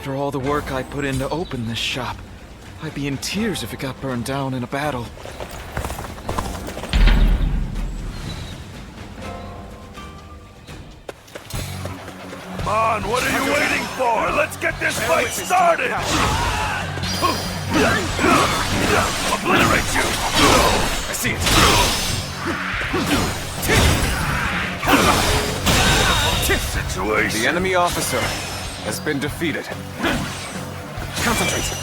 After all the work I put in to open this shop, I'd be in tears if it got burned down in a battle. Come on, what are you waiting for? Let's get this fight started! Obliterate you! I see it. Situation. The enemy officer has been defeated. Concentrate.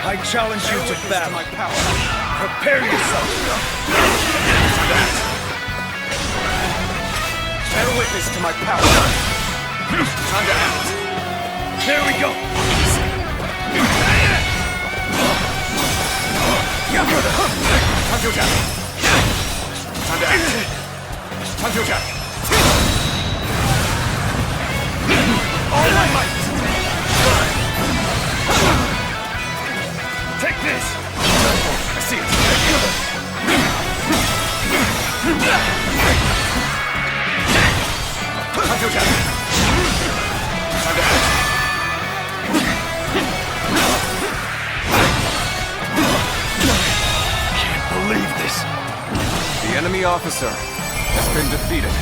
I challenge you to battle. Prepare yourself. Bear witness to my power. Time to act. There we go. Time to attack. Time to act. Time to attack. All my might. Take this. I see it. Time to attack. Time to act. Can't believe this. The enemy officer has been defeated.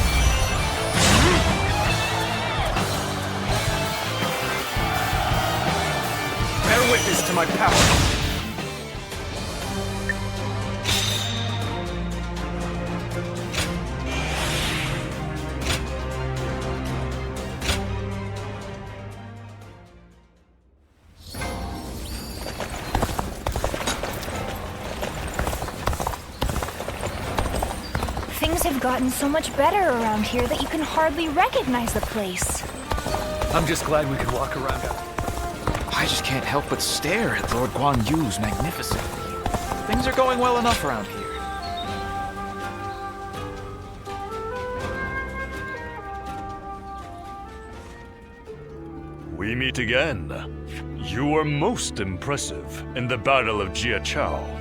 Bear witness to my power. Things have gotten so much better around here that you can hardly recognize the place. I'm just glad we could walk around. I just can't help but stare at Lord Guan Yu's magnificent. Things are going well enough around here. We meet again. You were most impressive in the Battle of Jiachao.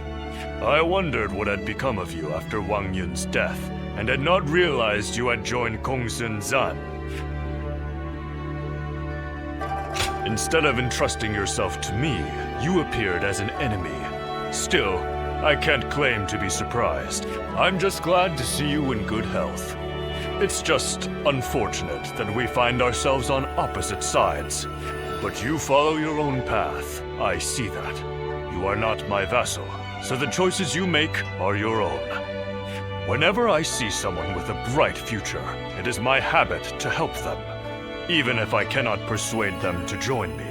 I wondered what had become of you after Wang Yun's death, and had not realized you had joined Gongsun Zan. Instead of entrusting yourself to me, you appeared as an enemy. Still, I can't claim to be surprised. I'm just glad to see you in good health. It's just unfortunate that we find ourselves on opposite sides. But you follow your own path. I see that. You are not my vassal, so the choices you make are your own. Whenever I see someone with a bright future, it is my habit to help them, even if I cannot persuade them to join me.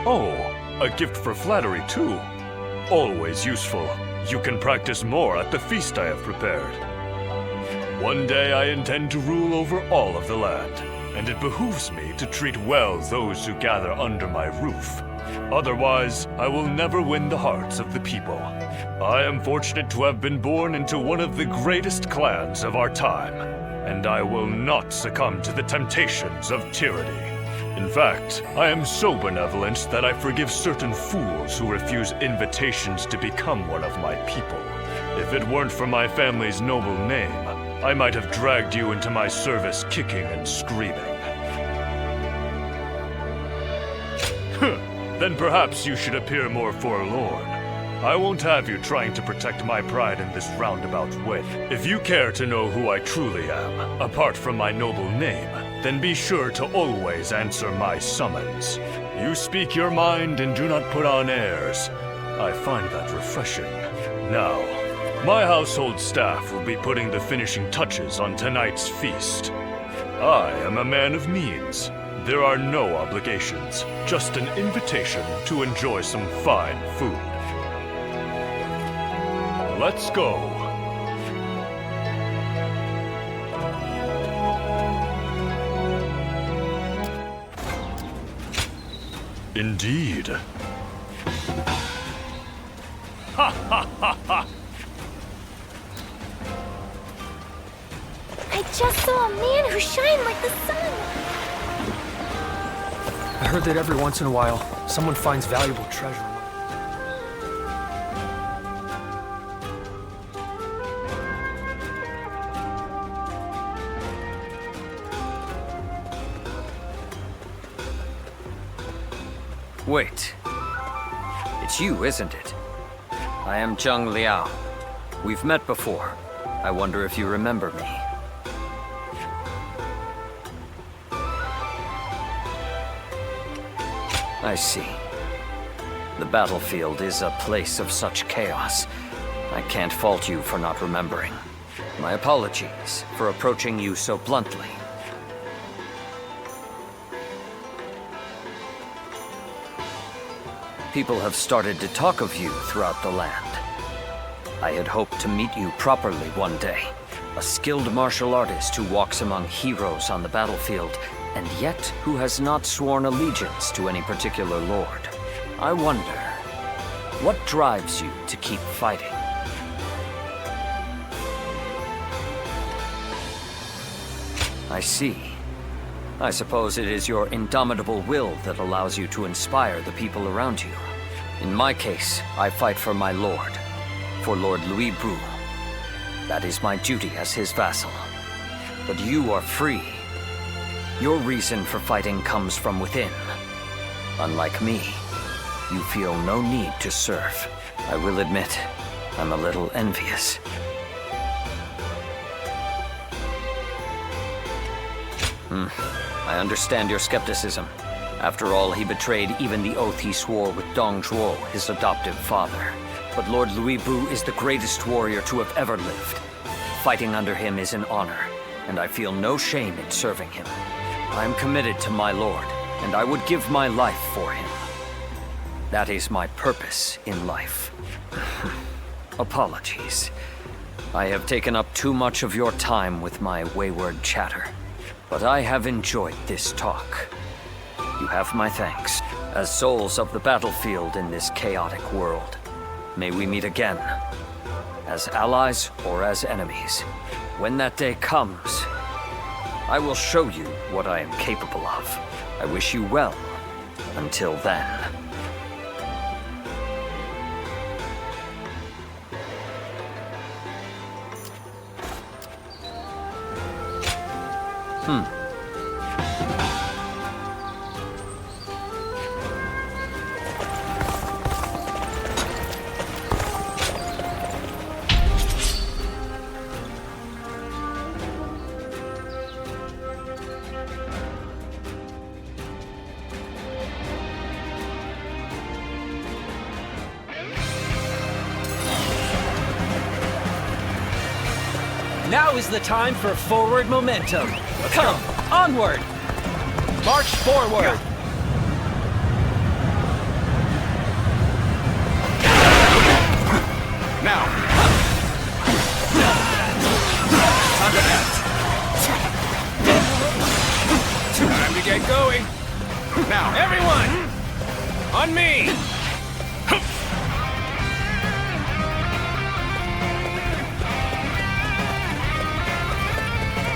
Oh, a gift for flattery too. Always useful. You can practice more at the feast I have prepared. One day I intend to rule over all of the land, and it behooves me to treat well those who gather under my roof. Otherwise, I will never win the hearts of the people. I am fortunate to have been born into one of the greatest clans of our time, and I will not succumb to the temptations of tyranny. In fact, I am so benevolent that I forgive certain fools who refuse invitations to become one of my people. If it weren't for my family's noble name, I might have dragged you into my service kicking and screaming. Then perhaps you should appear more forlorn. I won't have you trying to protect my pride in this roundabout way. If you care to know who I truly am, apart from my noble name, then be sure to always answer my summons. You speak your mind and do not put on airs. I find that refreshing. Now, my household staff will be putting the finishing touches on tonight's feast. I am a man of means. There are no obligations, just an invitation to enjoy some fine food. Let's go. Indeed. Ha ha ha ha! I just saw a man who shined like the sun. I heard that every once in a while, someone finds valuable treasure. Wait. It's you, isn't it? I am Zheng Liao. We've met before. I wonder if you remember me. I see. The battlefield is a place of such chaos. I can't fault you for not remembering. My apologies for approaching you so bluntly. People have started to talk of you throughout the land. I had hoped to meet you properly one day. A skilled martial artist who walks among heroes on the battlefield, and yet who has not sworn allegiance to any particular lord. I wonder, what drives you to keep fighting? I see. I suppose it is your indomitable will that allows you to inspire the people around you. In my case, I fight for my lord, for Lord Louis Bru. That is my duty as his vassal. But you are free. Your reason for fighting comes from within. Unlike me, you feel no need to serve. I will admit, I'm a little envious. I understand your skepticism. After all, he betrayed even the oath he swore with Dong Zhuo, his adoptive father. But Lord Louis Bru is the greatest warrior to have ever lived. Fighting under him is an honor, and I feel no shame in serving him. I am committed to my lord, and I would give my life for him. That is my purpose in life. Apologies. I have taken up too much of your time with my wayward chatter. But I have enjoyed this talk. You have my thanks. As souls of the battlefield in this chaotic world, may we meet again. As allies or as enemies. When that day comes, I will show you what I am capable of. I wish you well until then. Now is the time for forward momentum. Come, onward! March forward! Now! Time to get going! Now! Everyone! On me!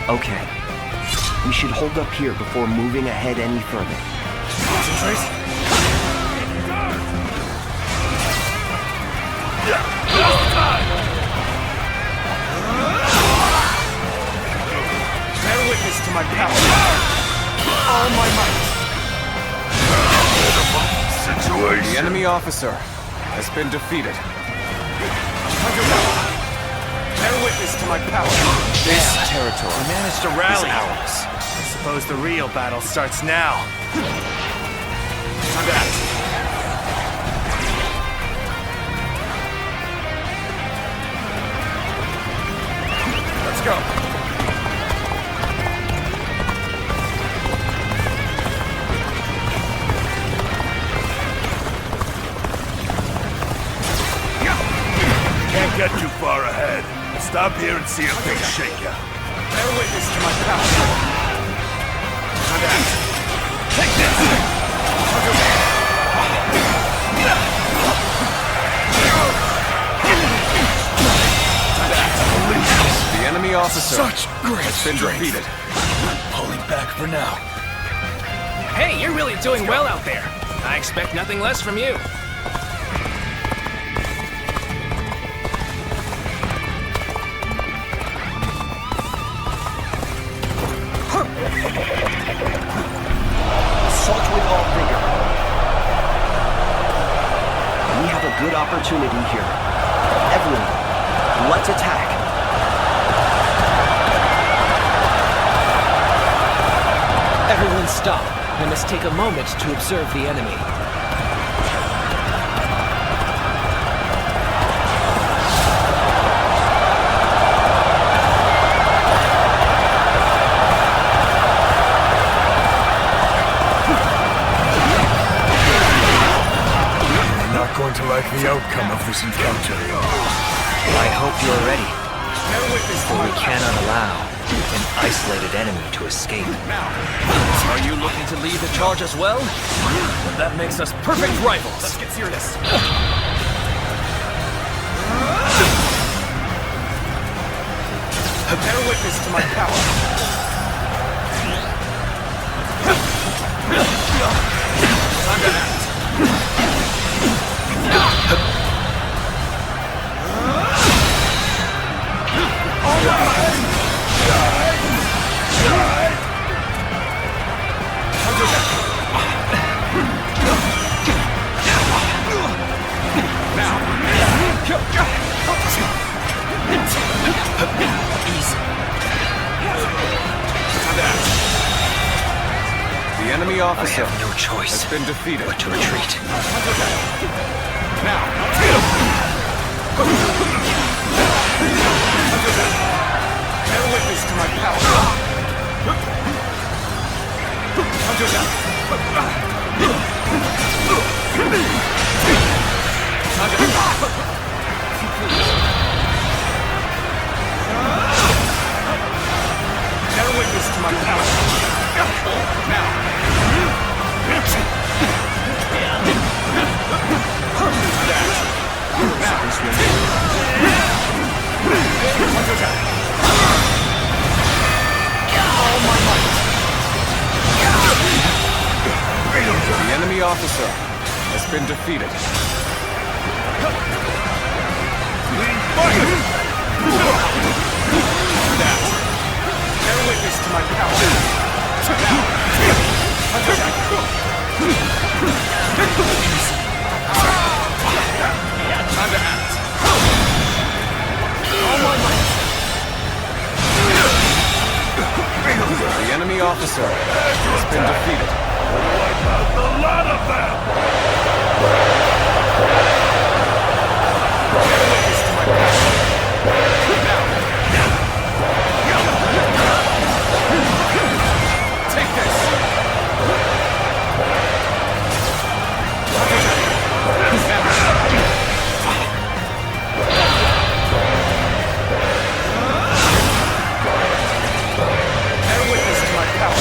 Okay. We should hold up here before moving ahead any further. Concentrate. Bear witness to my power. All my might. Situation. The enemy officer has been defeated. Bear witness to my power. This territory We managed to is rally. ours. I suppose the real battle starts now. Time to act. Let's go. Can't get too far ahead. Stop here and see if things shake ya. Bear witness to my power. Time to act. Take this! Time to act. The enemy officer Such great has been strength. defeated. Pulling back for now. Hey, you're really doing well out there. I expect nothing less from you. Assault with all vigor. opportunity here. Everyone, let's attack. Everyone stop. I must take a moment to observe the enemy. Going to like the outcome of this encounter. I hope you're ready, for we cannot allow an isolated enemy to escape. Are you looking to lead the charge as well? That makes us perfect rivals. Let's get serious. Bear witness to my power. Time to act. The enemy officer I have no choice has been defeated. but to retreat. Now. Bear witness to my power. Bear witness to my power. Now. The enemy officer has been defeated. Bear witness to my power. Time to act. The enemy officer has been defeated. A lot of them! Take this! Bear witness to my power.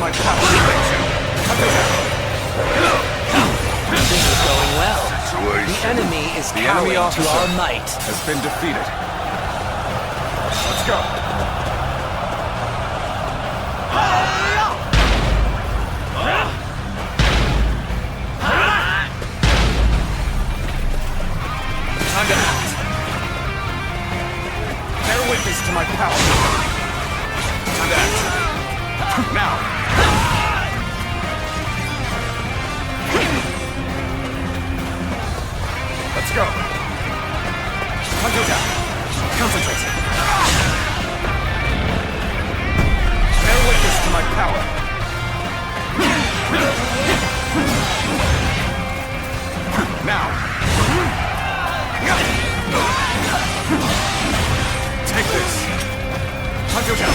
My power. This is going well. The enemy is cowering to our might. Has been defeated. Let's go. Time to act. Bear witness to my power. Time to act. Now. Let's go. Hunter down. Concentrate. Bear witness to my power. Now. Take this. Hunter down.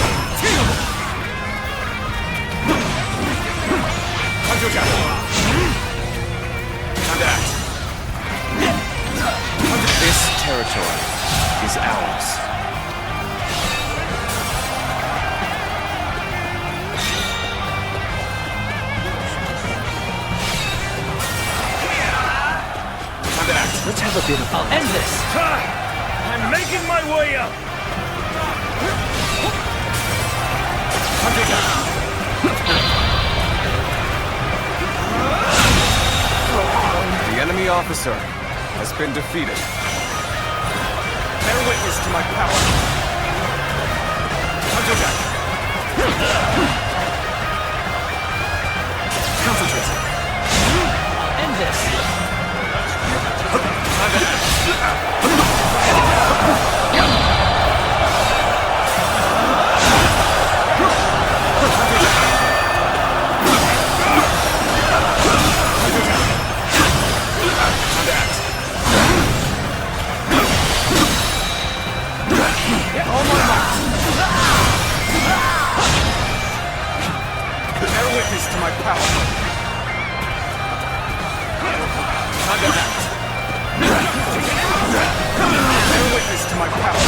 Hunter down. Time to act. This territory is ours. Time to act. Let's have a bit of fun. I'll end this. I'm making my way up! Hunter down. officer has been defeated. Bear witness to my power. Concentrate. End this. All my might. Bear witness to my power. Time to act. Bear witness to my power.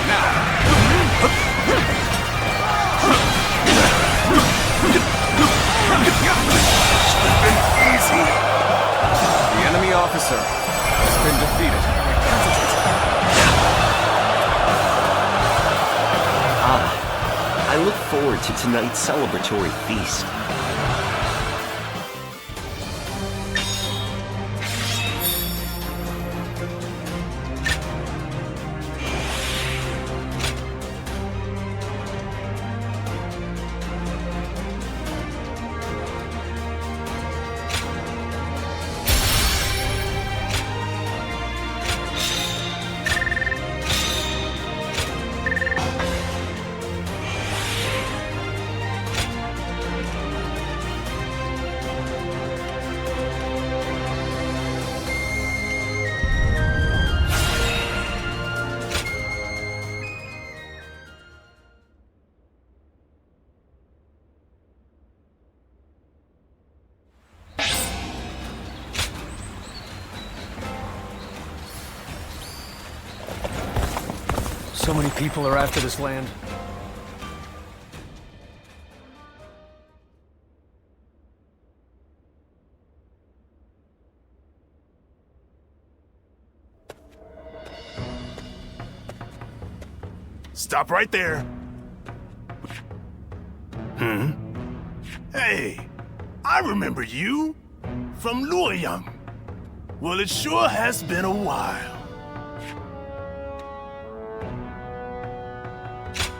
Now. Easy. The enemy officer has been defeated. I look forward to tonight's celebratory feast. So many people are after this land. Stop right there. Hey, I remember you from Luoyang. Well, it sure has been a while.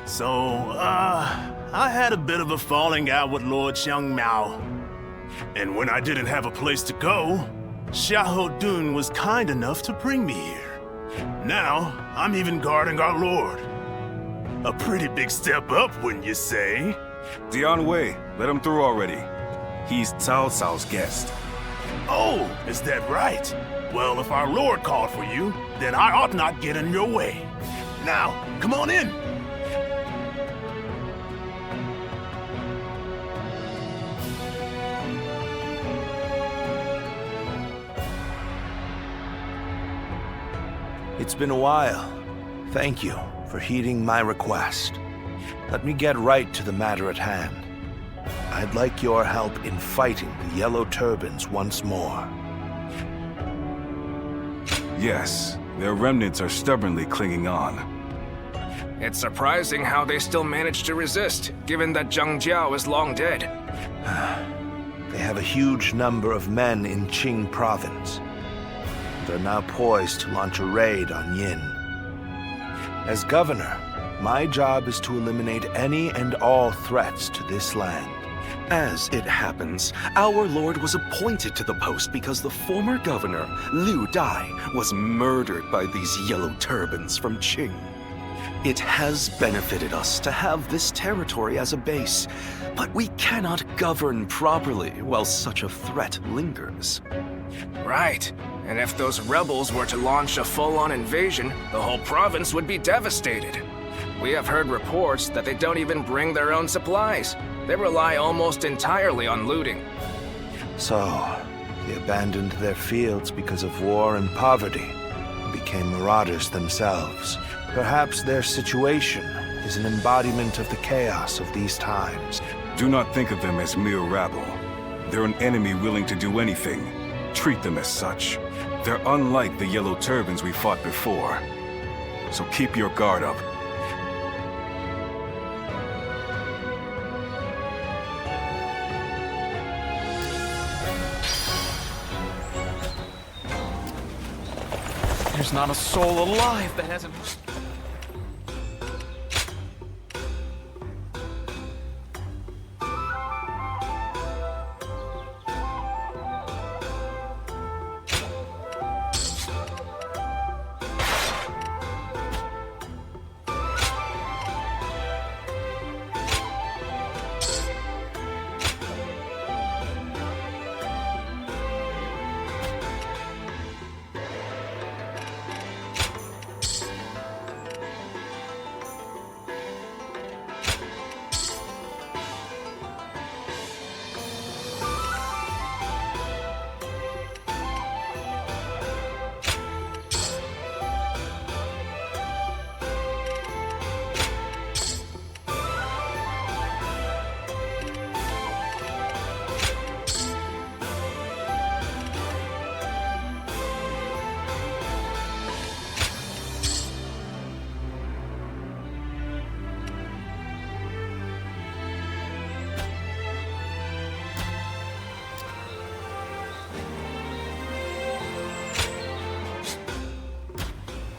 So, I had a bit of a falling out with Lord Xiang Miao. And when I didn't have a place to go, Xiahou Dun was kind enough to bring me here. Now, I'm even guarding our lord. A pretty big step up, wouldn't you say? Dian Wei, let him through already. He's Cao Cao's guest. Oh, is that right? Well, if our lord called for you, then I ought not get in your way. Now, come on in. It's been a while. Thank you for heeding my request. Let me get right to the matter at hand. I'd like your help in fighting the Yellow Turbans once more. Yes, their remnants are stubbornly clinging on. It's surprising how they still manage to resist, given that Zhang Jiao is long dead. They have a huge number of men in Qing province. They're now poised to launch a raid on Yin. As governor, my job is to eliminate any and all threats to this land. As it happens, our lord was appointed to the post because the former governor, Liu Dai, was murdered by these yellow turbans from Qing. It has benefited us to have this territory as a base, but we cannot govern properly while such a threat lingers. Right. And if those rebels were to launch a full-on invasion, the whole province would be devastated. We have heard reports that they don't even bring their own supplies. They rely almost entirely on looting. So, they abandoned their fields because of war and poverty, and became marauders themselves. Perhaps their situation is an embodiment of the chaos of these times. Do not think of them as mere rabble. They're an enemy willing to do anything. Treat them as such. They're unlike the Yellow Turbans we fought before. So keep your guard up. There's not a soul alive that hasn't...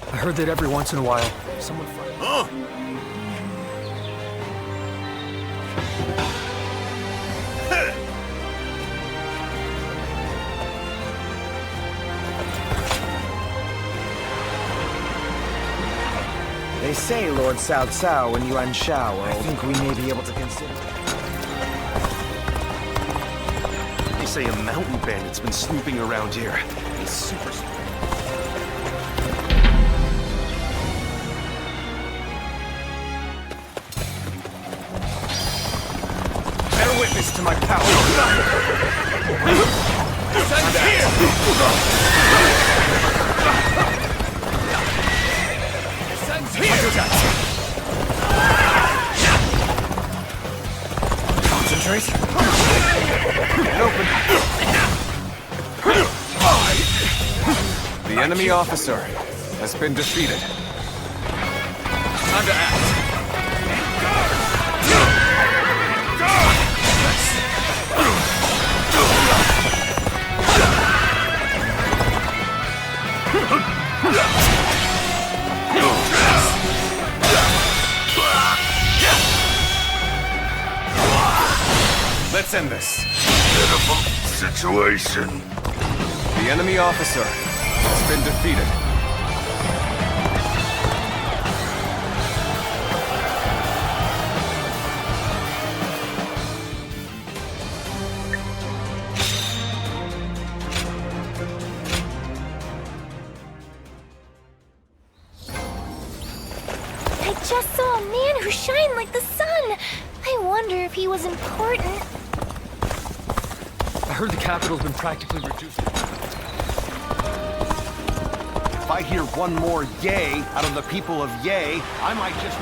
I heard that every once in a while, someone... Huh? They say Lord Cao Cao and Yuan Shao I think we may be able to consider... They say a mountain bandit's been snooping around here. He's super... Bear witness to my power. Sun's here! The sun's here! Concentrate. And open. The enemy officer has been defeated. Time to act. Let's end this. Pitiful situation. The enemy officer has been defeated. I just saw a man who shined like the sun. I wonder if he was important. I heard the capital's been practically reduced. If I hear one more yay out of the people of Yay, I might just...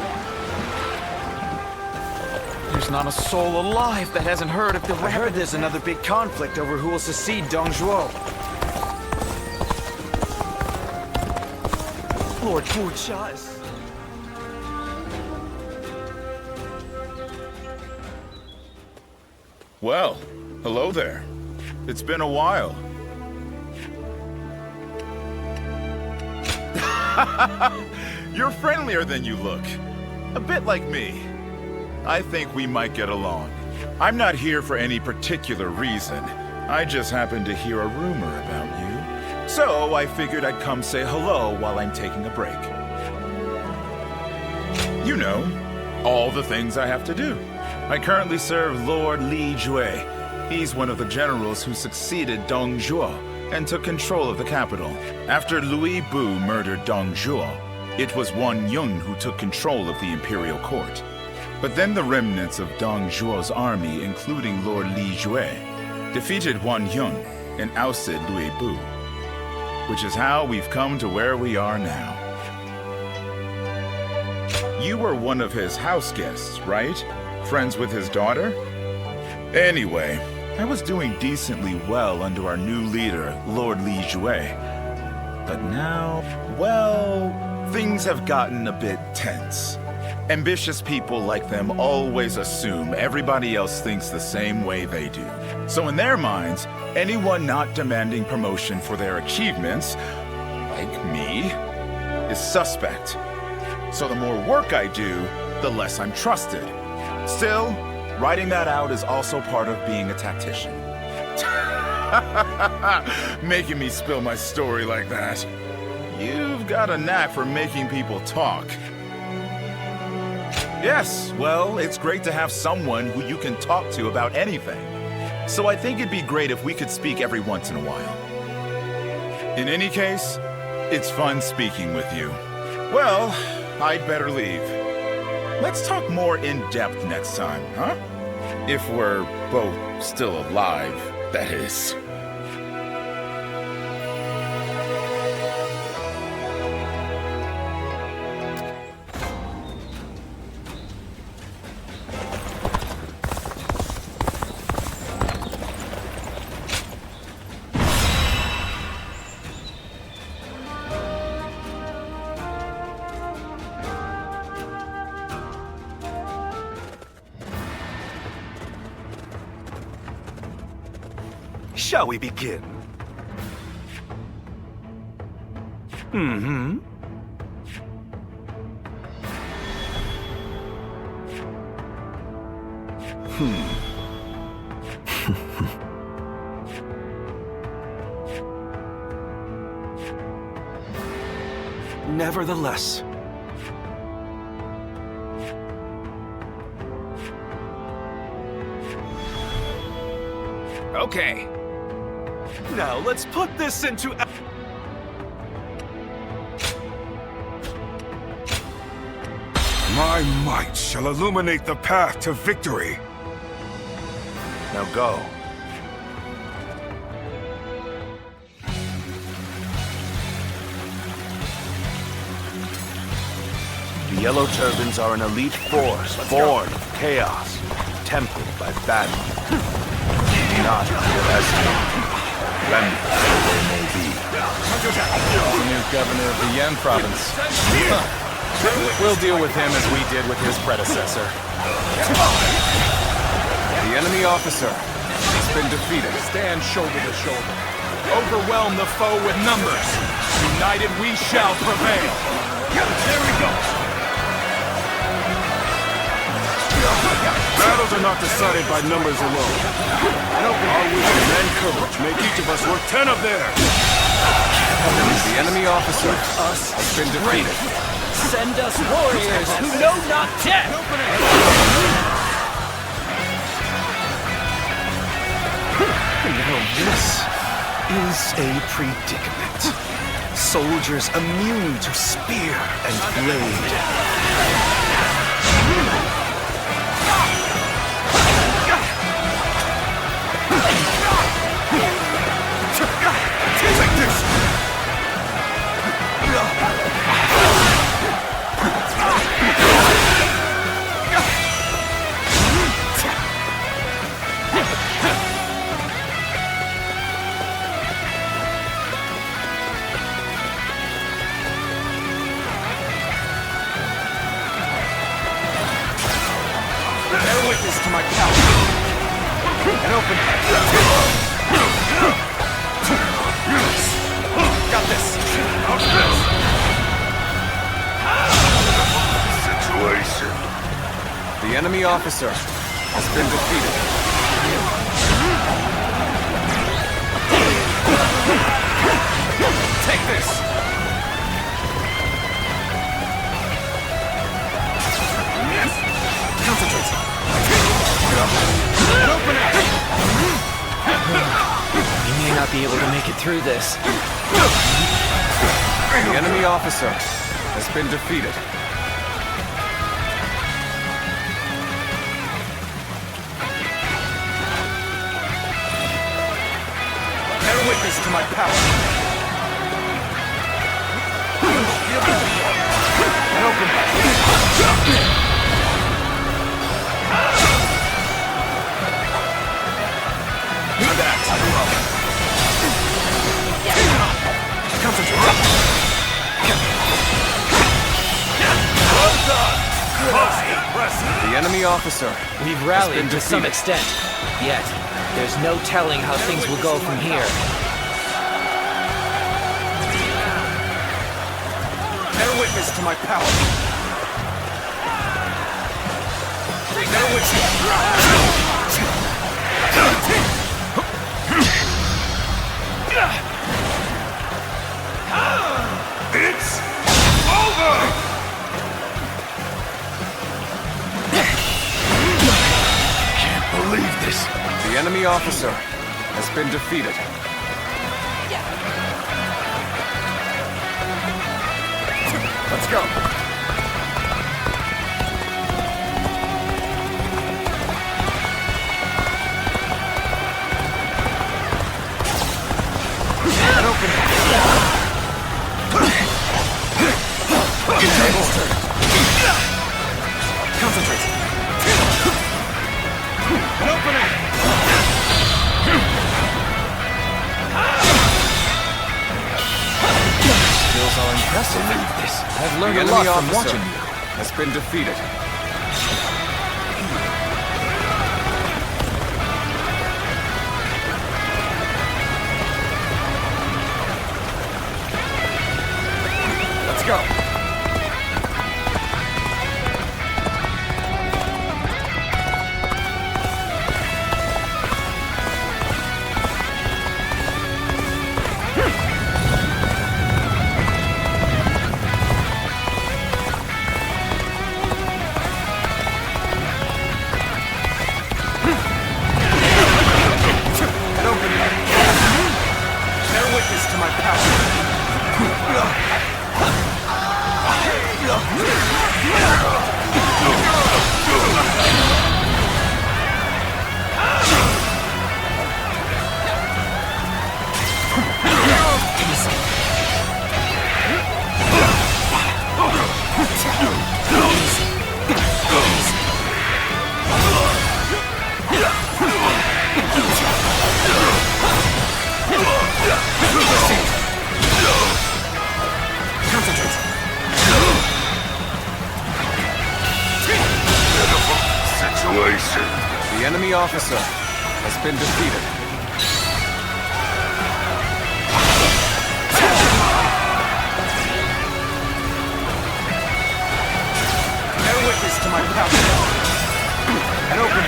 There's not a soul alive that hasn't heard of the... I heard there's another big conflict over who will succeed Dong Zhuo. Lord Wu is... Well, hello there. It's been a while. You're friendlier than you look. A bit like me. I think we might get along. I'm not here for any particular reason. I just happened to hear a rumor about you. So I figured I'd come say hello while I'm taking a break. You know, all the things I have to do. I currently serve Lord Li Jue. He's one of the generals who succeeded Dong Zhuo and took control of the capital. After Louis Bu murdered Dong Zhuo, it was Wan Yun who took control of the imperial court. But then the remnants of Dong Zhuo's army, including Lord Li Jue, defeated Wan Yun and ousted Louis Bu, which is how we've come to where we are now. You were one of his house guests, right? Friends with his daughter? Anyway, I was doing decently well under our new leader, Lord Li Jue. But now, well, things have gotten a bit tense. Ambitious people like them always assume everybody else thinks the same way they do. So in their minds, anyone not demanding promotion for their achievements, like me, is suspect. So the more work I do, the less I'm trusted. Still, writing that out is also part of being a tactician. Making me spill my story like that. You've got a knack for making people talk. Yes, well, it's great to have someone who you can talk to about anything. So I think it'd be great if we could speak every once in a while. In any case, it's fun speaking with you. Well, I'd better leave. Let's talk more in depth next time, huh? If we're both still alive, that is. Shall we begin? Mm-hmm. Nevertheless, Okay. now let's put this into... My might shall illuminate the path to victory. Now go. The Yellow Turbans are an elite force born of chaos, tempered by battle. Not underestimate remnants they may be. The new governor of the Yen province. We'll deal with him as we did with his predecessor. The enemy officer has been defeated. Stand shoulder to shoulder. Overwhelm the foe with numbers. United we shall prevail. There we go. Battles are not decided by numbers alone. Our wisdom and courage make each of us worth 10 of theirs. The enemy officer has been defeated. Send us warriors who know not death! Now this is a predicament. Soldiers immune to spear and blade. Take this! Bear witness to my power. And open. Got this. Situation. The enemy officer has been defeated. Take this. Concentrate. Open it. We may not be able to make it through this. The enemy officer has been defeated. Bear witness to my power. And open. The enemy officer. We've rallied to some extent. Yet, there's no telling how things will go from here. Bear witness to my power. Bear witness. It's over! Can't believe this. The enemy officer has been defeated. Let's go. And open it. Concentrate. And open it. Skills are impressive. I've learned a lot from watching you. Has been defeated. Let's go. The enemy officer has been defeated. Bear witness to my power. And open.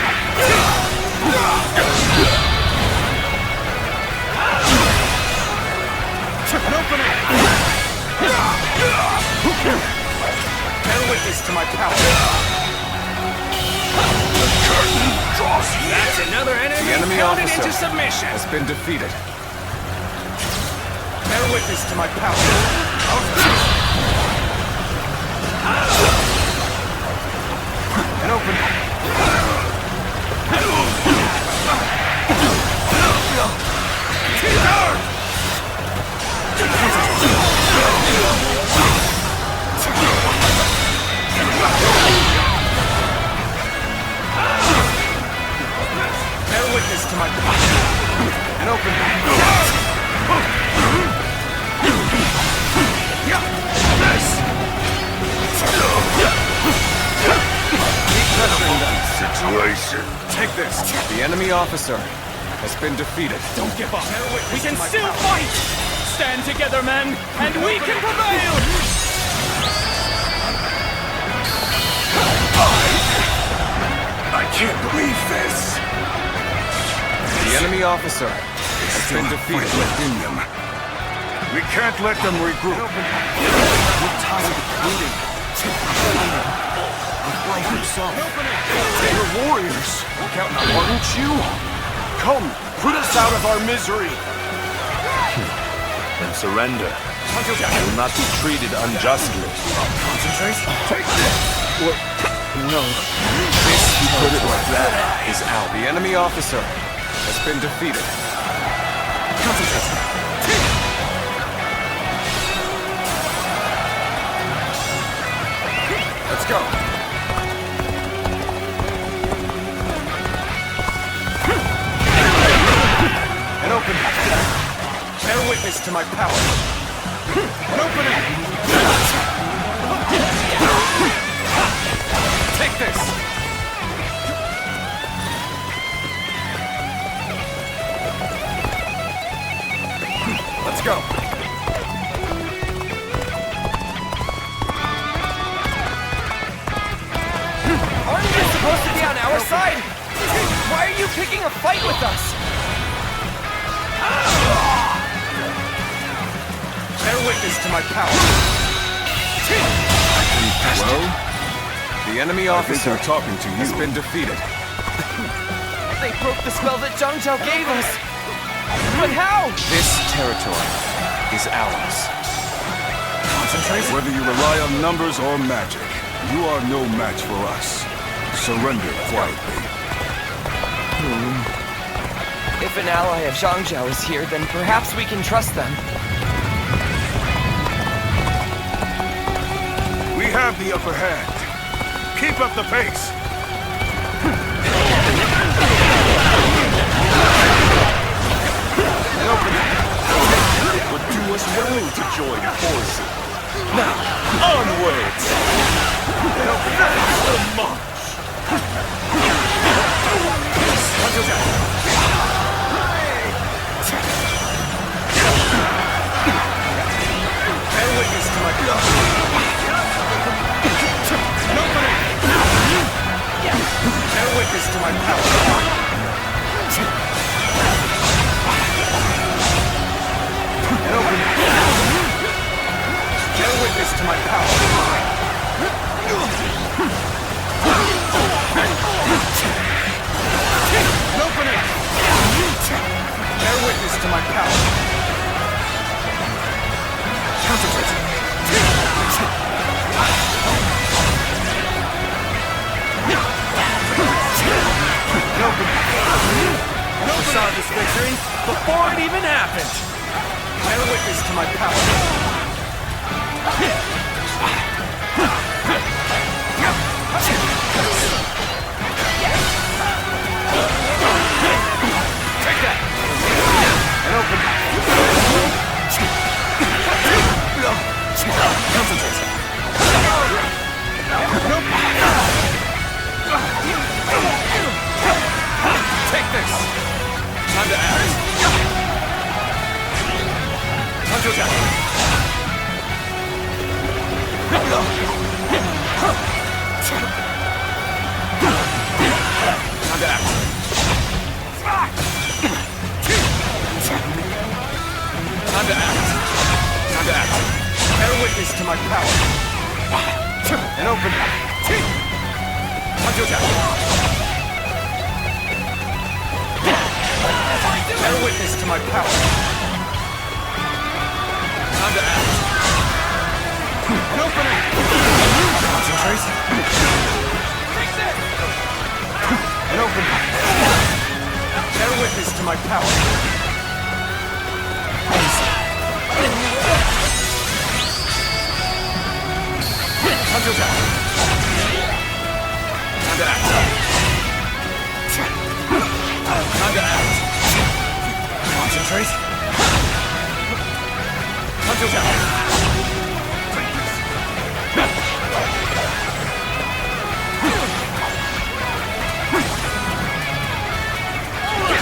And open it. Bear witness to my power. That's another enemy, The enemy pounded officer into submission. has been defeated. Bear witness to my power. And open. Bear witness to my power. And open. Situation. Take this. The enemy officer has been defeated. Don't give up. We can still fight. Stand together, men, and we can prevail. I can't believe this. The enemy officer has been defeated. Within them. We can't let them regroup. We're tired of waiting. Life himself. We're warriors. Counting on Aren't you? Come, put us out of our misery. Then surrender. You will not be treated unjustly. Concentrate. Take this. What? No. This, you put it like that, is out. The enemy officer has been defeated. Concentrate. Let's go. And open. Bear witness to my power. And open it. Take this. Let's go. you picking a fight with us? Bear witness to my power. Well, the enemy officer they're talking to has you. been defeated. They broke the spell that Zhang Zhao gave us. But how? This territory is ours. Concentrate. Whether you rely on numbers or magic, you are no match for us. Surrender quietly. If an ally of Zhang Zhao is here, then perhaps we can trust them. We have the upper hand. Keep up the pace. It would do us well to join forces. Now, onwards! That's the march! Bear witness to my power. Bear witness to my power. Bear witness to my power. Open it! Bear witness to my power. Concentrate. I saw this victory before it even happened. Bear witness to my power. Take that! And open. Concentrate. Nope. Take this. Time to act. Time to attack. Time to act. Time to act. Time to act. Bear witness to my power. And open. Time to attack. Bear witness to my power. Time to act. And open it. Concentrate. Take this. And open. Bear witness to my power. Time to attack. Time to act. Time to act. Concentrate. Time to attack.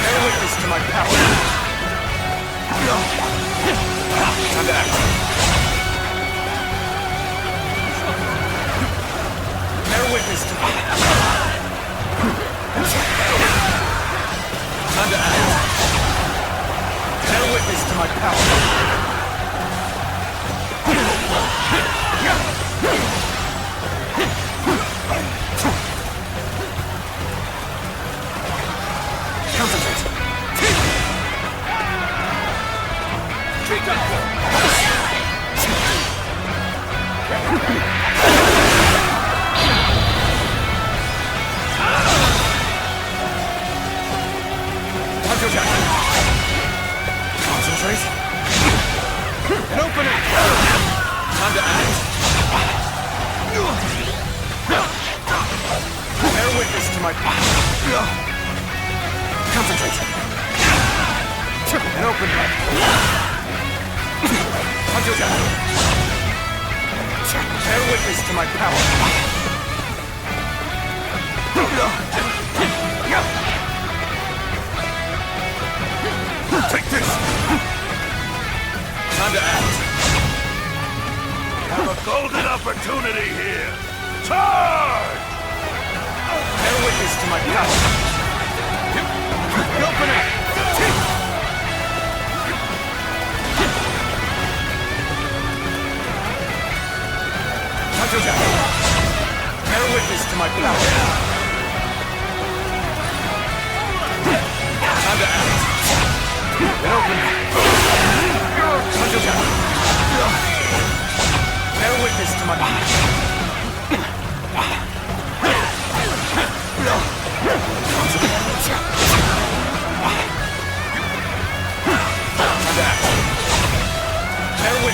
Bear witness to my power. Time to act. Bear witness to my power. Time to act. Bear witness to my power. Concentrate. Take that. Time to attack. Concentrate. And open it. Time to act. Bear witness to my power. Concentrate. And open it. Time to attack. Bear witness to my power. Take this! Time to act. Have a golden opportunity here. Charge! Bear witness to my power.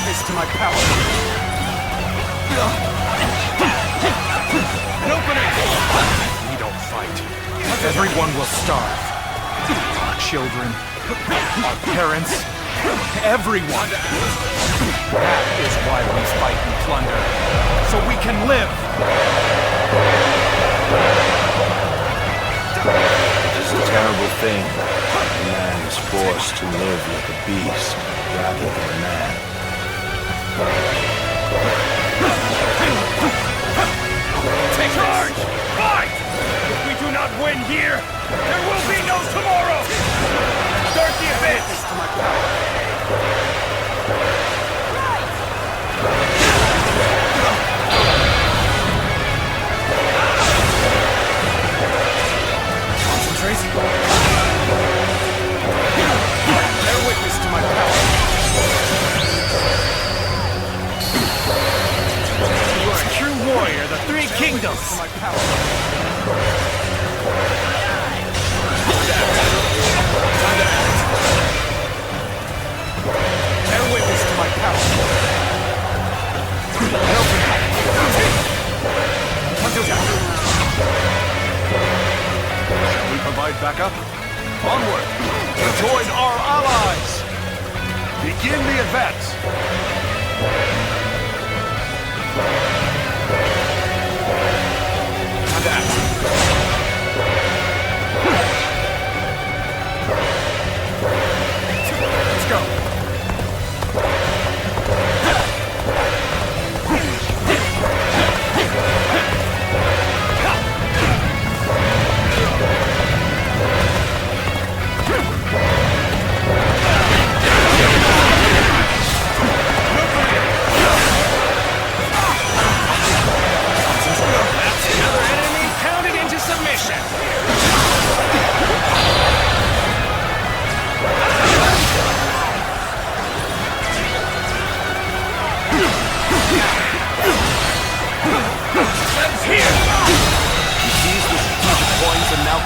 witness to my power. An opening! We don't fight. Everyone will starve. Our children, our parents, everyone. That is why we fight and plunder. So we can live. It is a terrible thing. A man is forced to live like a beast rather than a man. Take charge! Fight! If we do not win here, there will be no tomorrow! Start the advance! To my power. Concentrate. Bear witness to my power. You are a true warrior, the three kingdoms. To my power. Bear witness to my power. Shall we provide backup? Onward! Join our allies! Begin the advance! Let's go!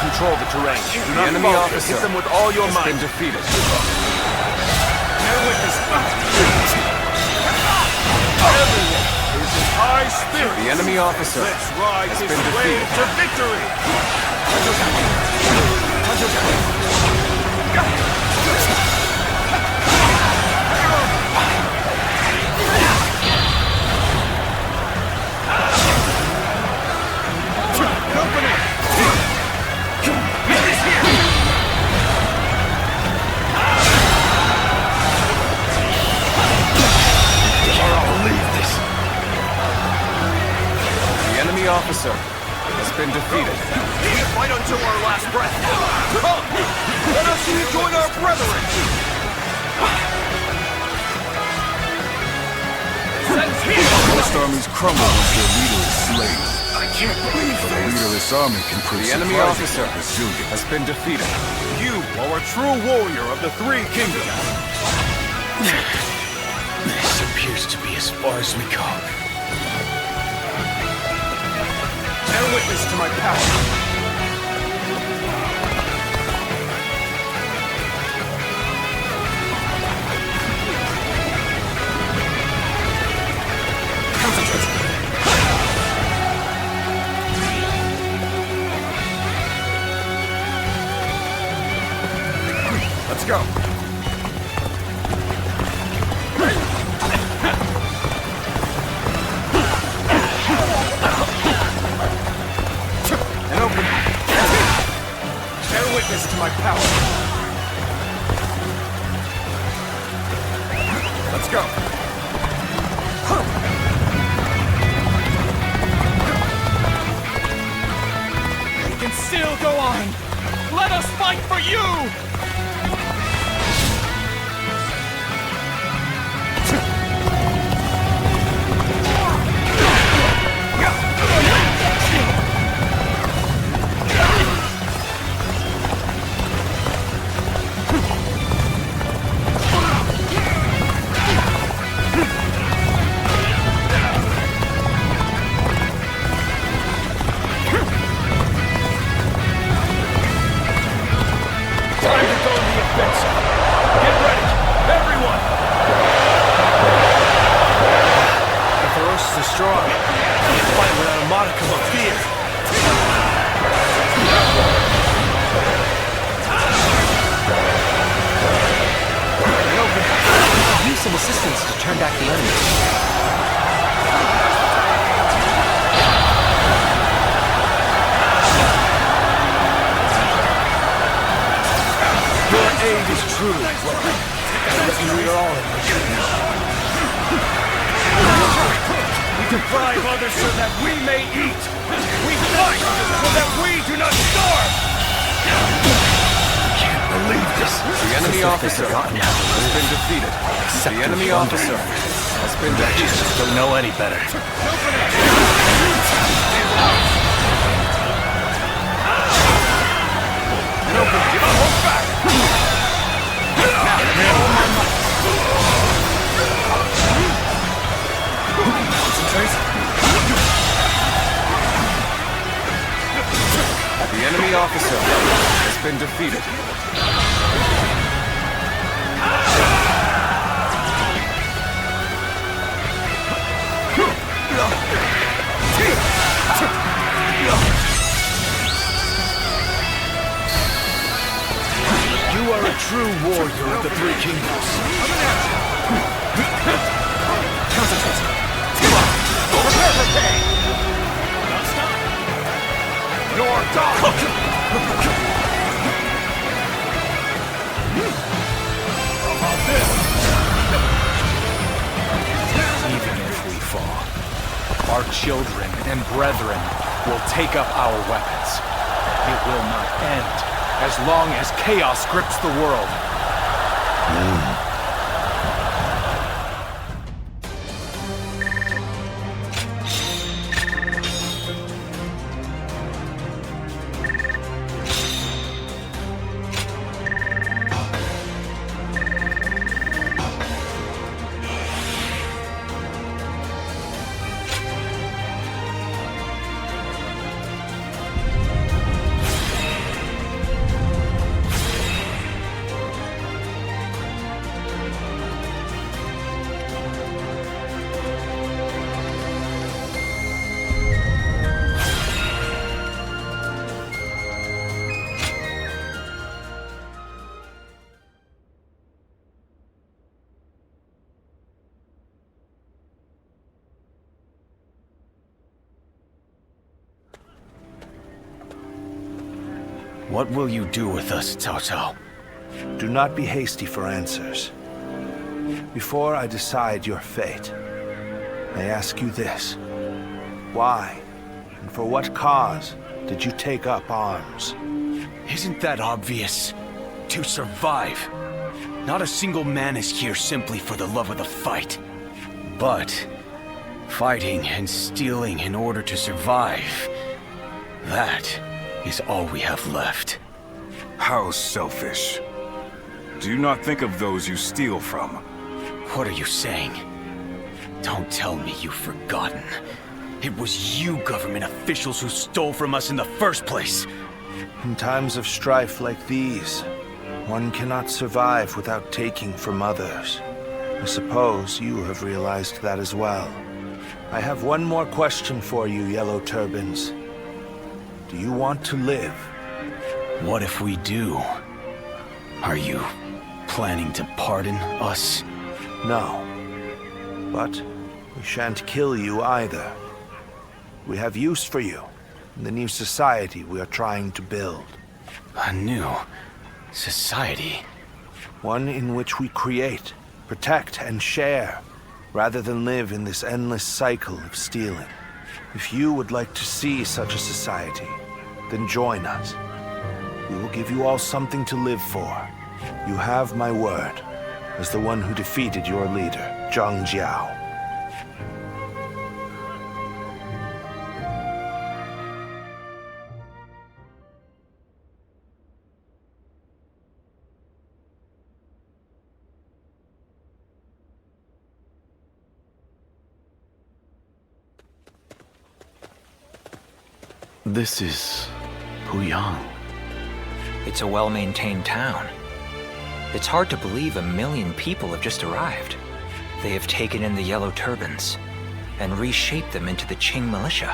Control the terrain. Do not enemy falter. officer Hit them with all your might. been defeated. Bear witness. Everyone is in high spirit. The enemy officer Let's ride has this been way defeated. to victory. Officer has been defeated. We fight until our last breath. Come, let us join our brethren. Most armies crumble once their leader is slain. I can't believe But a leaderless army can prove The enemy officer resilient. has been defeated. You are a true warrior of the three kingdoms. This appears to be as far as we go. Bear witness to my power. Concentrate. Let's go. And open. Bear witness to my power. Let's go. We can still go on. Let us fight for you. Time to go to the offensive. Get ready, everyone! aid is truly welcome. We are all in this. We deprive others so that we may eat. We fight so that we do not starve. I can't believe this. The enemy officer has been defeated. The enemy officer has been defeated. Just don't know any better. Hold back! The enemy officer has been defeated. You are a true warrior of the Three Kingdoms. Concentrate. Prepare for pain. You're done. How about this? Even if we fall, our children and brethren will take up our weapons. It will not end as long as chaos grips the world. What will you do with us, Cao Cao? Do not be hasty for answers. Before I decide your fate, I ask you this. Why, and for what cause, did you take up arms? Isn't that obvious? To survive. Not a single man is here simply for the love of the fight. But fighting and stealing in order to survive, that is all we have left. How selfish. Do you not think of those you steal from? What are you saying? Don't tell me you've forgotten. It was you government officials who stole from us in the first place. In times of strife like these, one cannot survive without taking from others. I suppose you have realized that as well. I have one more question for you, Yellow Turbans. Do you want to live? What if we do? Are you planning to pardon us? No. But we shan't kill you either. We have use for you in the new society we are trying to build. A new society? One in which we create, protect, and share, rather than live in this endless cycle of stealing. If you would like to see such a society, then join us. We will give you all something to live for. You have my word, as the one who defeated your leader, Zhang Jiao. This is Puyang. It's a well-maintained town. It's hard to believe 1 million people have just arrived. They have taken in the Yellow Turbans and reshaped them into the Qing militia.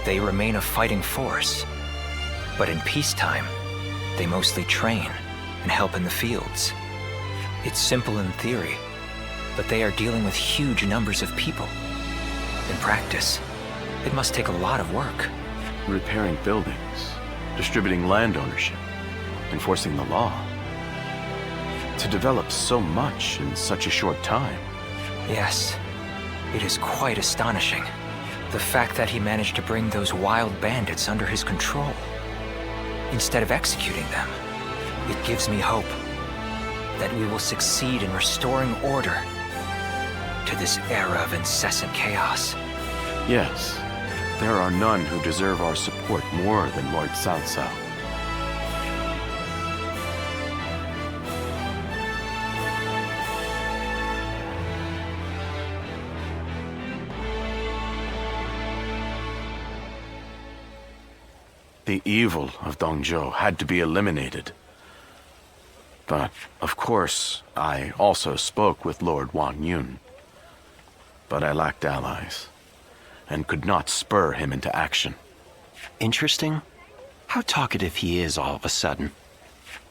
They remain a fighting force. But in peacetime, they mostly train and help in the fields. It's simple in theory, but they are dealing with huge numbers of people. In practice, it must take a lot of work. Repairing buildings, distributing land ownership, enforcing the law. To develop so much in such a short time. Yes, it is quite astonishing. The fact that he managed to bring those wild bandits under his control, instead of executing them, it gives me hope that we will succeed in restoring order to this era of incessant chaos. Yes, there are none who deserve our support more than Lord Cao Cao. The evil of Dongzhou had to be eliminated. But, of course, I also spoke with Lord Wang Yun. But I lacked allies, and could not spur him into action. Interesting. How talkative he is all of a sudden.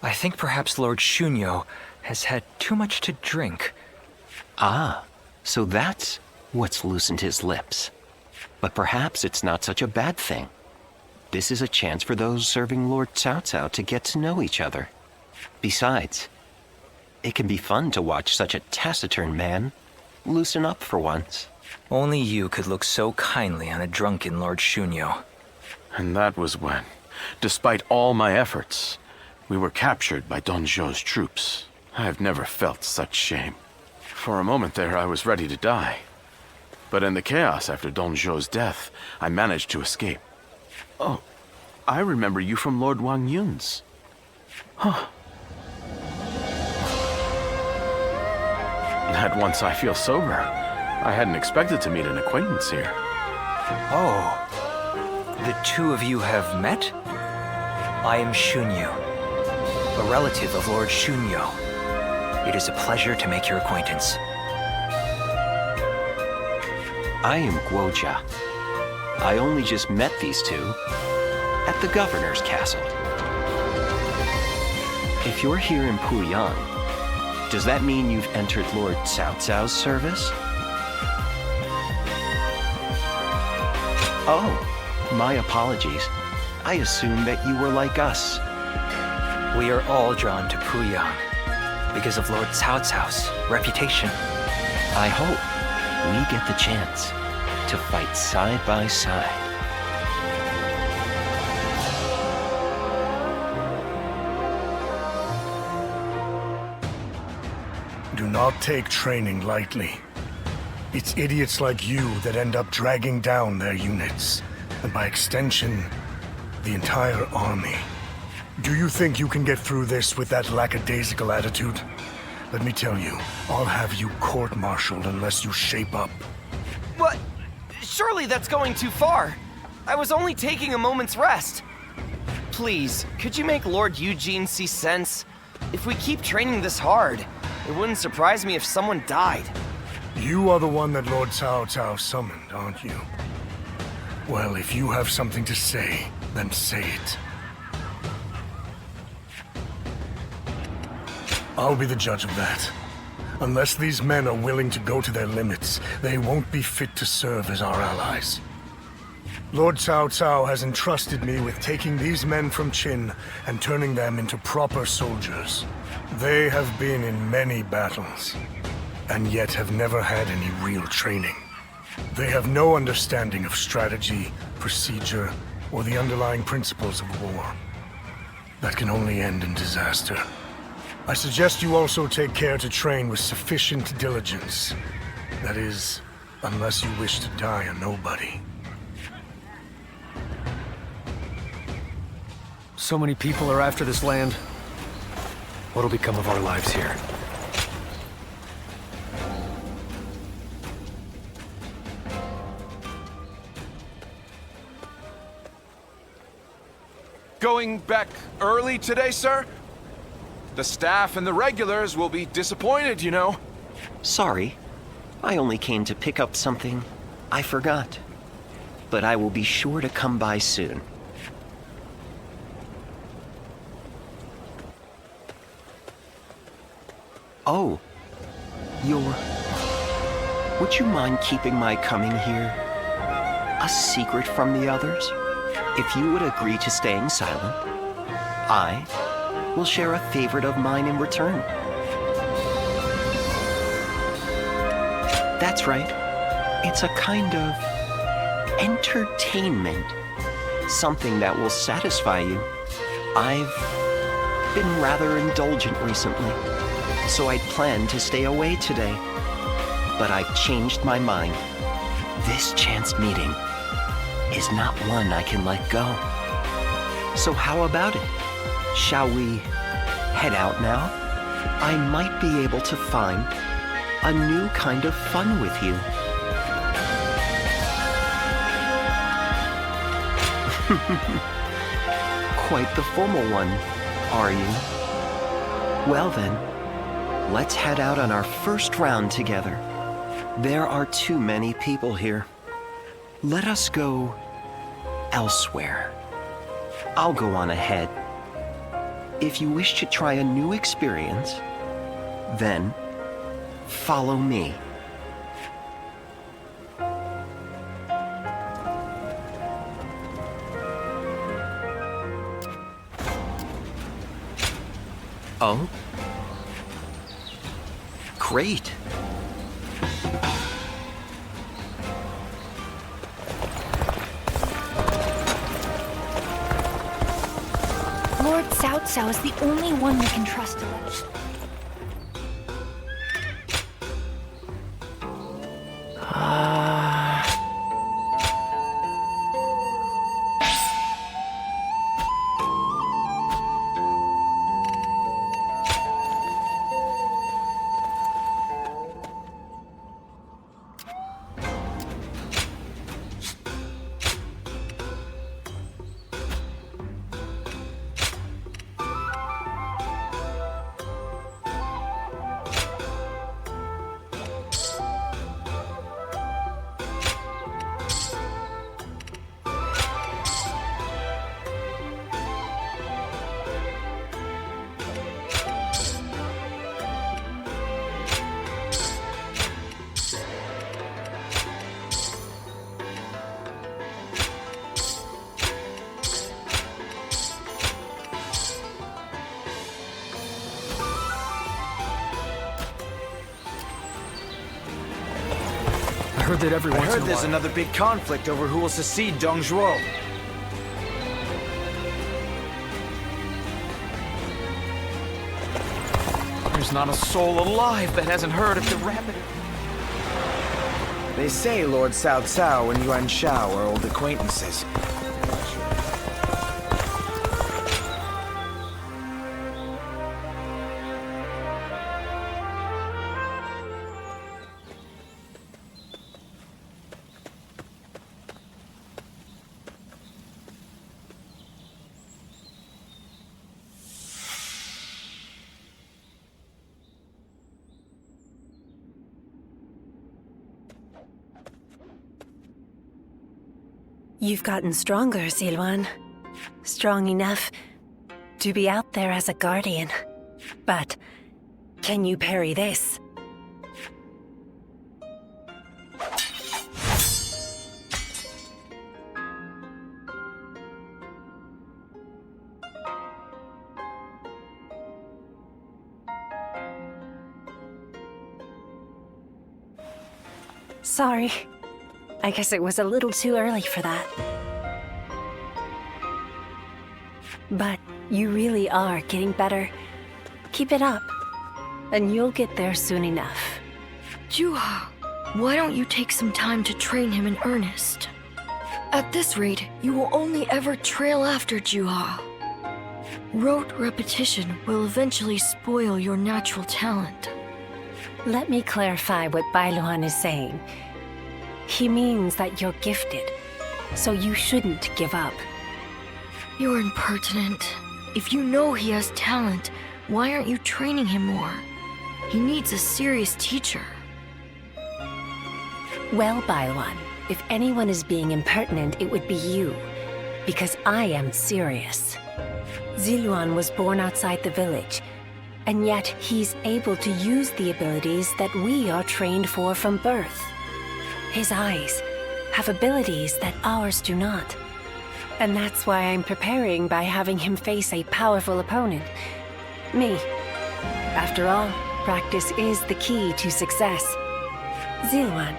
I think perhaps Lord Shunyo has had too much to drink. Ah, so that's what's loosened his lips. But perhaps it's not such a bad thing. This is a chance for those serving Lord Cao Cao to get to know each other. Besides, it can be fun to watch such a taciturn man loosen up for once. Only you could look so kindly on a drunken Lord Shunyo. And that was when, despite all my efforts, we were captured by Dongzhou's troops. I've never felt such shame. For a moment there, I was ready to die. But in the chaos after Dongzhou's death, I managed to escape. Oh, I remember you from Lord Wang Yun's. Huh. At once I feel sober. I hadn't expected to meet an acquaintance here. Oh, the two of you have met? I am Shunyo, a relative of Lord Shunyo. It is a pleasure to make your acquaintance. I am Guojia. I only just met these two at the governor's castle. If you're here in Puyang, does that mean you've entered Lord Cao Cao's service? Oh, my apologies. I assumed that you were like us. We are all drawn to Puyang because of Lord Cao Cao's reputation. I hope we get the chance to fight side by side. Do not take training lightly. It's idiots like you that end up dragging down their units, and by extension, the entire army. Do you think you can get through this with that lackadaisical attitude? Let me tell you, I'll have you court-martialed unless you shape up. What? Surely that's going too far. I was only taking a moment's rest. Please, could you make Lord Eugene see sense? If we keep training this hard, it wouldn't surprise me if someone died. You are the one that Lord Cao Cao summoned, aren't you? Well, if you have something to say, then say it. I'll be the judge of that. Unless these men are willing to go to their limits, they won't be fit to serve as our allies. Lord Cao Cao has entrusted me with taking these men from Qin and turning them into proper soldiers. They have been in many battles, and yet have never had any real training. They have no understanding of strategy, procedure, or the underlying principles of war. That can only end in disaster. I suggest you also take care to train with sufficient diligence. That is, unless you wish to die a nobody. So many people are after this land. What'll become of our lives here? Going back early today, sir? The staff and the regulars will be disappointed, you know. Sorry, I only came to pick up something I forgot. But I will be sure to come by soon. Oh, would you mind keeping my coming here a secret from the others? If you would agree to staying silent, I will share a favorite of mine in return. That's right. It's a kind of entertainment. Something that will satisfy you. I've been rather indulgent recently, so I'd planned to stay away today. But I've changed my mind. This chance meeting is not one I can let go. So how about it? Shall we head out now? I might be able to find a new kind of fun with you. Quite the formal one, are you? Well then, let's head out on our first round together. There are too many people here. Let us go elsewhere. I'll go on ahead. If you wish to try a new experience, then follow me. Oh? Great. Lord Cao Cao is the only one we can trust to let us. I heard that every once in a while... there's another big conflict over who will succeed Dong Zhuo. There's not a soul alive that hasn't heard of the rapid... They say Lord Cao Cao and Yuan Shao are old acquaintances. You've gotten stronger, Zilwan. Strong enough to be out there as a guardian. But can you parry this? Sorry. I guess it was a little too early for that. But you really are getting better. Keep it up, and you'll get there soon enough. Juha, why don't you take some time to train him in earnest? At this rate, you will only ever trail after Juha. Rote repetition will eventually spoil your natural talent. Let me clarify what Bailuan is saying. He means that you're gifted, so you shouldn't give up. You're impertinent. If you know he has talent, why aren't you training him more? He needs a serious teacher. Well, Bailuan, if anyone is being impertinent, it would be you, because I am serious. Ziluan was born outside the village, and yet he's able to use the abilities that we are trained for from birth. His eyes have abilities that ours do not. And that's why I'm preparing by having him face a powerful opponent. Me. After all, practice is the key to success. Zilwan,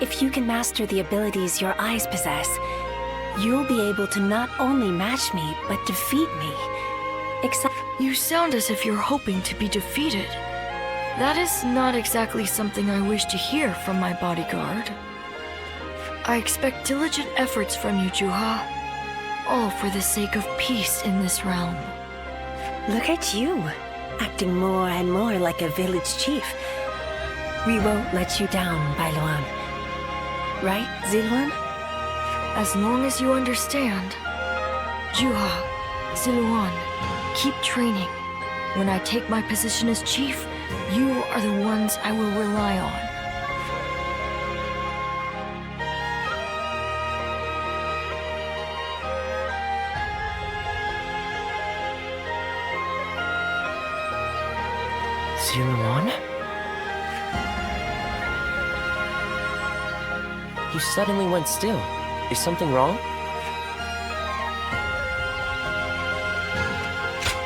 if you can master the abilities your eyes possess, you'll be able to not only match me, but defeat me. You sound as if you're hoping to be defeated. That is not exactly something I wish to hear from my bodyguard. I expect diligent efforts from you, Juha. All for the sake of peace in this realm. Look at you, acting more and more like a village chief. We won't let you down, Bailuan. Right, Zilwan? As long as you understand. Juha, Ziluan, keep training. When I take my position as chief, you are the ones I will rely on. Ziluan? You suddenly went still. Is something wrong?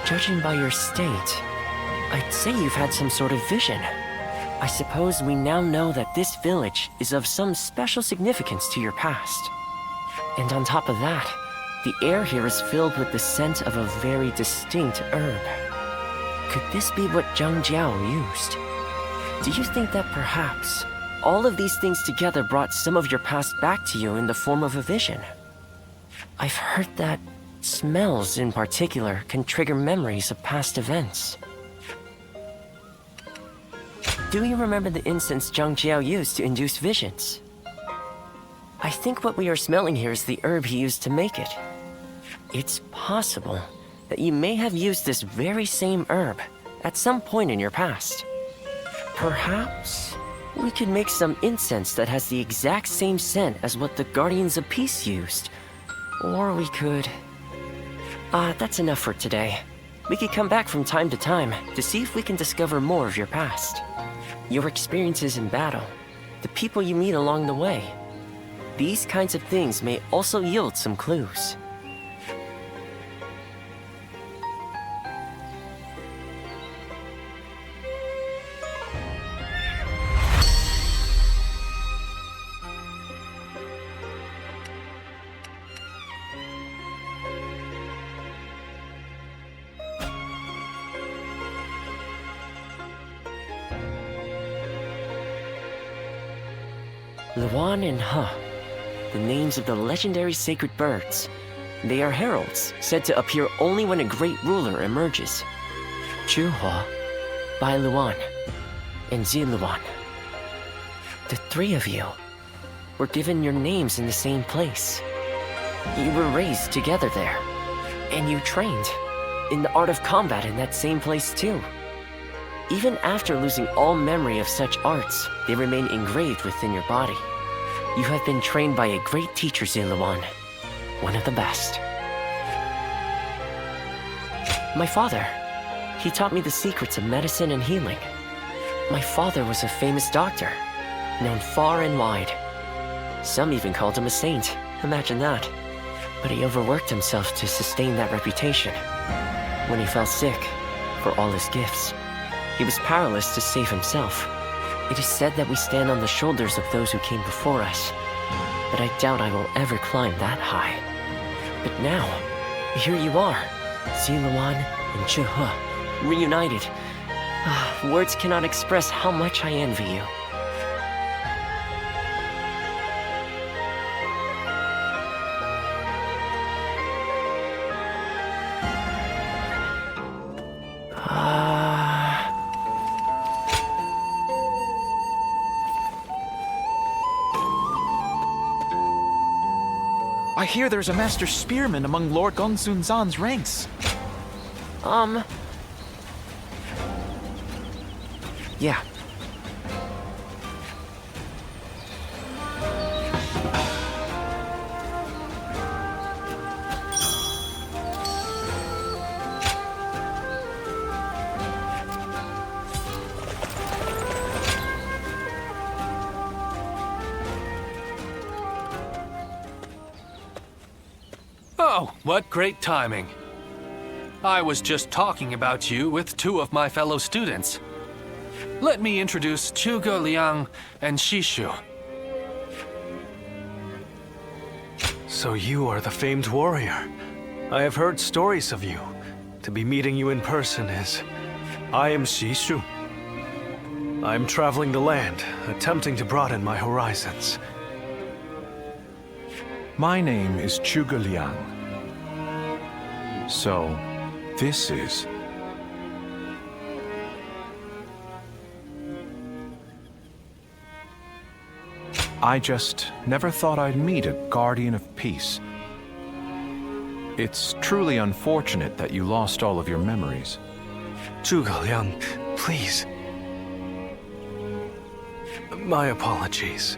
Judging by your state, I'd say you've had some sort of vision. I suppose we now know that this village is of some special significance to your past. And on top of that, the air here is filled with the scent of a very distinct herb. Could this be what Zhang Jiao used? Do you think that perhaps all of these things together brought some of your past back to you in the form of a vision? I've heard that smells in particular can trigger memories of past events. Do you remember the incense Zhang Jiao used to induce visions? I think what we are smelling here is the herb he used to make it. It's possible that you may have used this very same herb at some point in your past. Perhaps we could make some incense that has the exact same scent as what the Guardians of Peace used. Or we could... that's enough for today. We could come back from time to time to see if we can discover more of your past. Your experiences in battle, the people you meet along the way. These kinds of things may also yield some clues. Luan and He, the names of the legendary sacred birds. They are heralds, said to appear only when a great ruler emerges. Juha, Bailuan, and Ziluan. The three of you were given your names in the same place. You were raised together there, and you trained in the art of combat in that same place too. Even after losing all memory of such arts, they remain engraved within your body. You have been trained by a great teacher, Ziluan, one of the best. My father, he taught me the secrets of medicine and healing. My father was a famous doctor, known far and wide. Some even called him a saint, imagine that. But he overworked himself to sustain that reputation. When he fell sick, for all his gifts, he was powerless to save himself. It is said that we stand on the shoulders of those who came before us, but I doubt I will ever climb that high. But now, here you are, Ziluan and Juha, reunited. Words cannot express how much I envy you. I hear there's a master spearman among Lord Gonsun Zan's ranks. Yeah. Oh, what great timing. I was just talking about you with two of my fellow students. let me introduce Zhuge Liang and Shishu. So you are the famed warrior. I have heard stories of you. To be meeting you in person is... I am Shishu. I am traveling the land, attempting to broaden my horizons. My name is Zhuge Liang. So, this is... I just never thought I'd meet a guardian of peace. It's truly unfortunate that you lost all of your memories. Zhuge Liang, please. My apologies.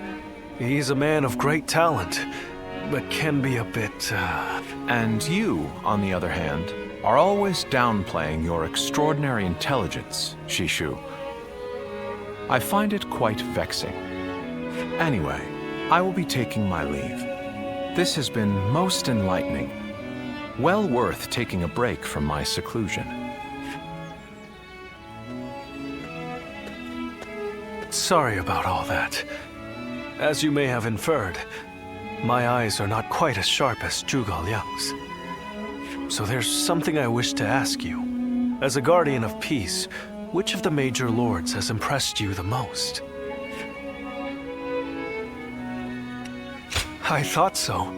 He's a man of great talent, but can be a bit, And you, on the other hand, are always downplaying your extraordinary intelligence, Shishu. I find it quite vexing. Anyway, I will be taking my leave. This has been most enlightening. Well worth taking a break from my seclusion. Sorry about all that. As you may have inferred, my eyes are not quite as sharp as Zhuge Liang's. So there's something I wish to ask you. As a guardian of peace, which of the major lords has impressed you the most? I thought so.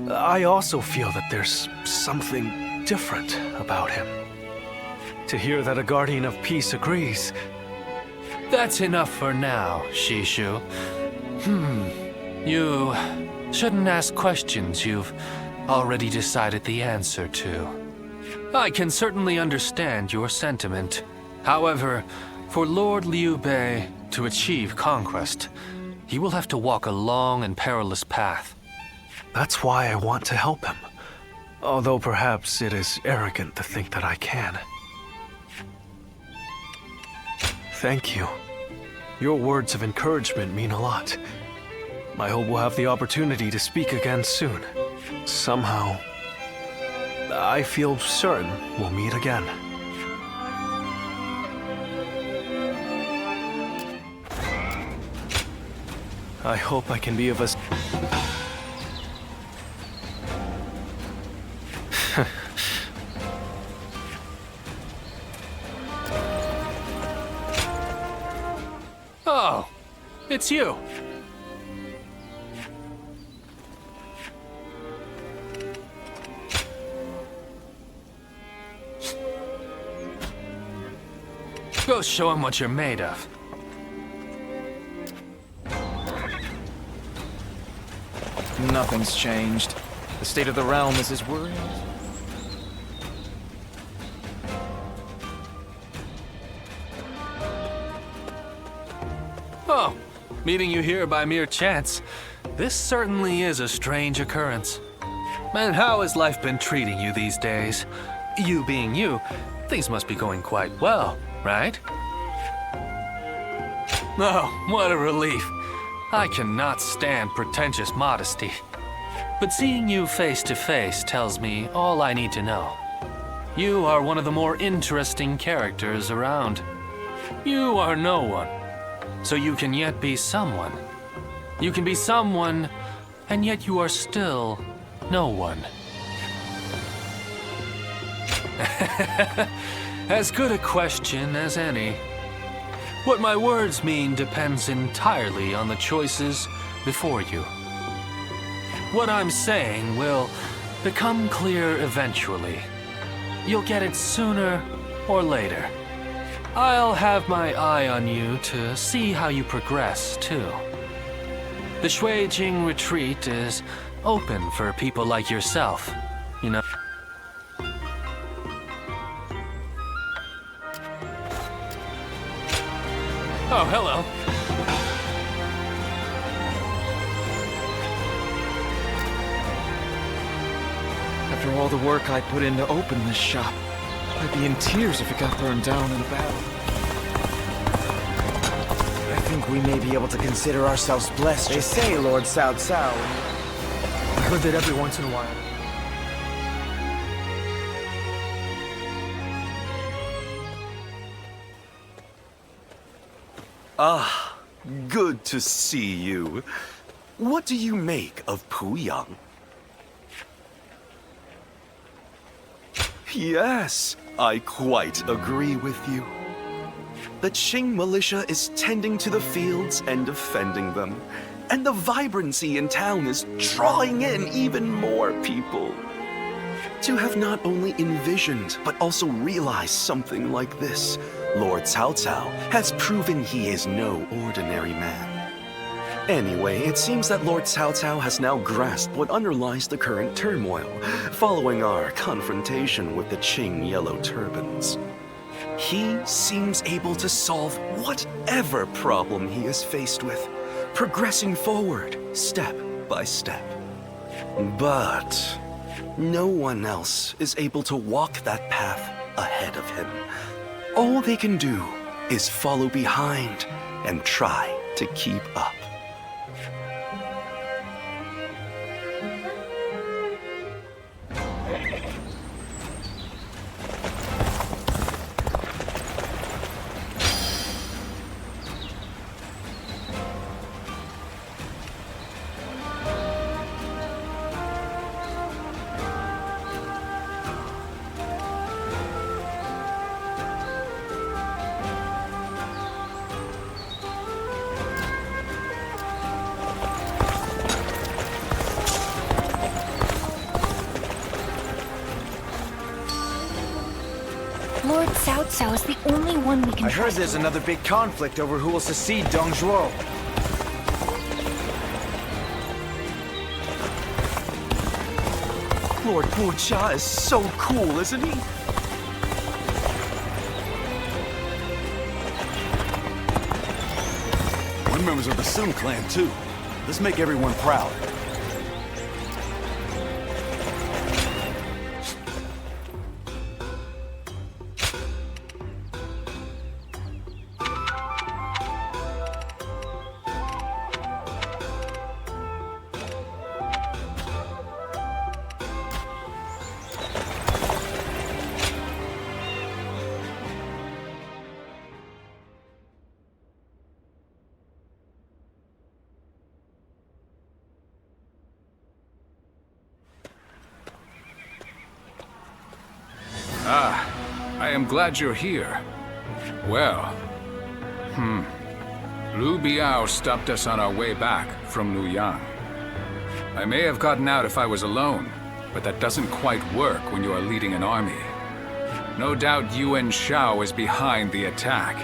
I also feel that there's something different about him. To hear that a guardian of peace agrees... That's enough for now, Shishu. You shouldn't ask questions you've already decided the answer to. I can certainly understand your sentiment. However, for Lord Liu Bei to achieve conquest, he will have to walk a long and perilous path. That's why I want to help him. Although perhaps it is arrogant to think that I can. Thank you. Your words of encouragement mean a lot. I hope we'll have the opportunity to speak again soon. Somehow, I feel certain we'll meet again. I hope I can be of assistance. Oh, it's you. Go show him what you're made of. Nothing's changed. The state of the realm is as worrying. Oh, meeting you here by mere chance. This certainly is a strange occurrence. And how has life been treating you these days? You being you, things must be going quite well, right? Oh, what a relief. I cannot stand pretentious modesty. But seeing you face to face tells me all I need to know. You are one of the more interesting characters around. You are no one, so you can yet be someone. You can be someone, and yet you are still no one. As good a question as any. What my words mean depends entirely on the choices before you. What I'm saying will become clear eventually. You'll get it sooner or later. I'll have my eye on you to see how you progress, too. The Shuijing retreat is open for people like yourself, you know. Oh, hello. After all the work I put in to open this shop, I'd be in tears if it got burned down in a battle. I think we may be able to consider ourselves blessed. They say, Lord Cao Cao. I heard that every once in a while. Ah, good to see you. What do you make of Puyang? Yes, I quite agree with you. The Qing militia is tending to the fields and defending them, and the vibrancy in town is drawing in even more people. To have not only envisioned, but also realized something like this, Lord Cao Cao has proven he is no ordinary man. Anyway, it seems that Lord Cao Cao has now grasped what underlies the current turmoil, following our confrontation with the Qing Yellow Turbans. He seems able to solve whatever problem he is faced with, progressing forward step by step. But no one else is able to walk that path ahead of him. All they can do is follow behind and try to keep up. Lord Cao Cao is the only one we can I heard trust. there's another big conflict over who will succeed Dong Zhuo. Lord Guojia is so cool, isn't he? We're members of the Sun clan, too. Let's make everyone proud. Ah, I am glad you're here. Well, Liu Biao stopped us on our way back from Luoyang. I may have gotten out if I was alone, but that doesn't quite work when you are leading an army. No doubt Yuan Shao is behind the attack,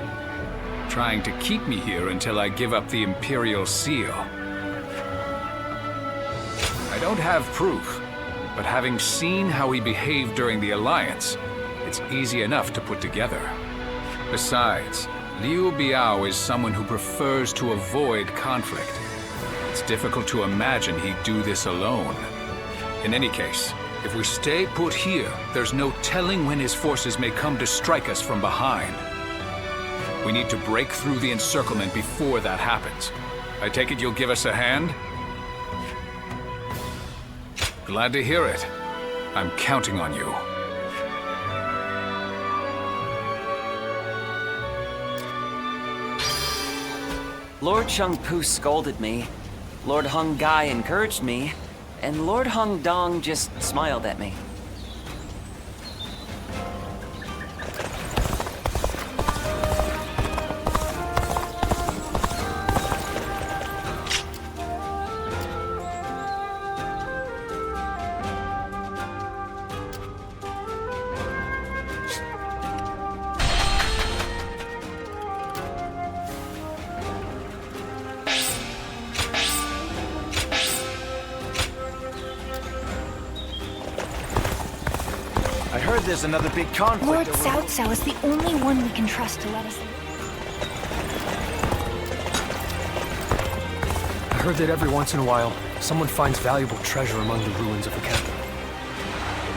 trying to keep me here until I give up the Imperial Seal. I don't have proof, but having seen how he behaved during the Alliance, it's easy enough to put together. Besides, Liu Biao is someone who prefers to avoid conflict. It's difficult to imagine he'd do this alone. In any case, if we stay put here, there's no telling when his forces may come to strike us from behind. We need to break through the encirclement before that happens. I take it you'll give us a hand? Glad to hear it. I'm counting on you. Lord Shangpu scolded me, Lord Hung Gai encouraged me, and Lord Hung Dong just smiled at me. I heard there's another big conflict Lord over... Cao Cao is the only one we can trust to let us in. I heard that every once in a while, someone finds valuable treasure among the ruins of a capital.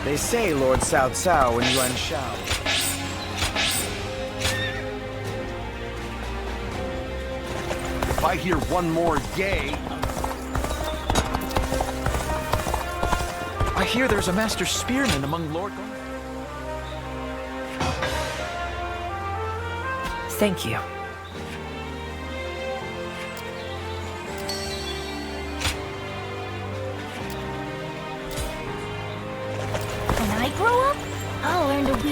They say Lord Cao Cao and Yuan Shao. If I hear one more yay... I hear there's a master spearman among Lord... Thank you.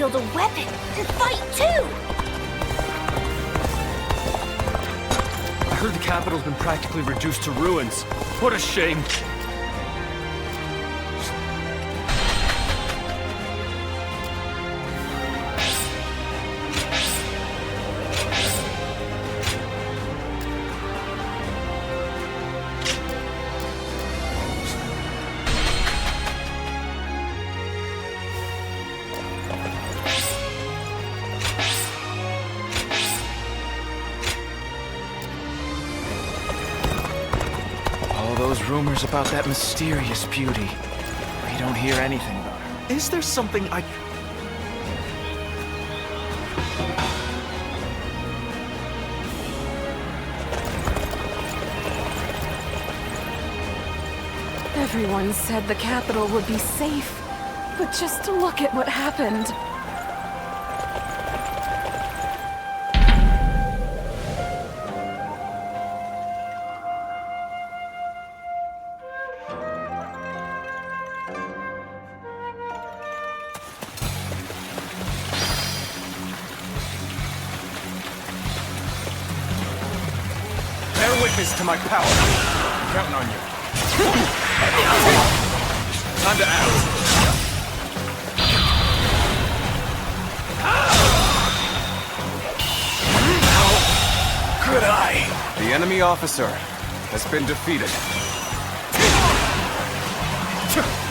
wield a weapon and fight too! I heard the capital's been practically reduced to ruins. What a shame. Those rumors about that mysterious beauty. We don't hear anything about her. Is there something I... Everyone said the capital would be safe, but just look at what happened. Witness to my power. I'm counting on you. Time to act. How could I? The enemy officer has been defeated.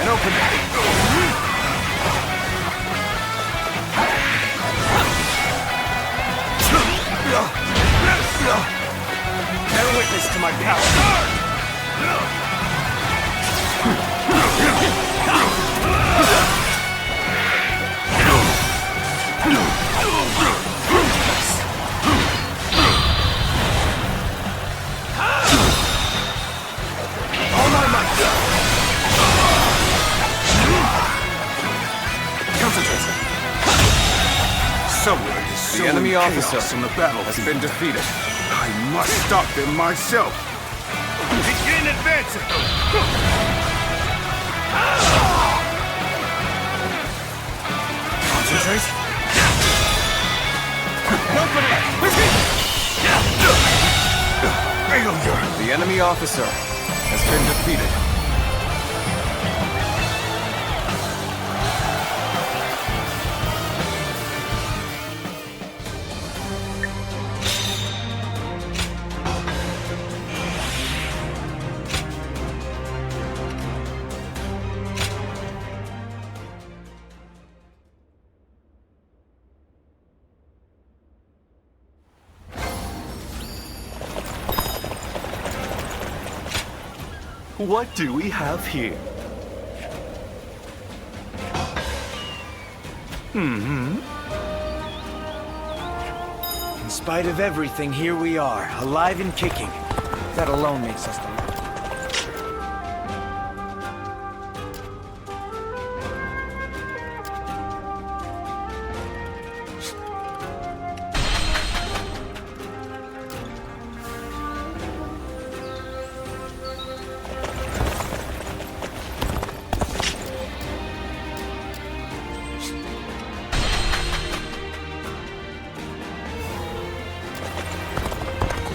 An opening. Bear witness to my power. All my might. Concentrate. Somewhere is the enemy officer on the battle has been defeated. I must stop them myself. Begin advancing. Concentrate. Failure. The enemy officer has been defeated. What do we have here? In spite of everything, here we are, alive and kicking. That alone makes us the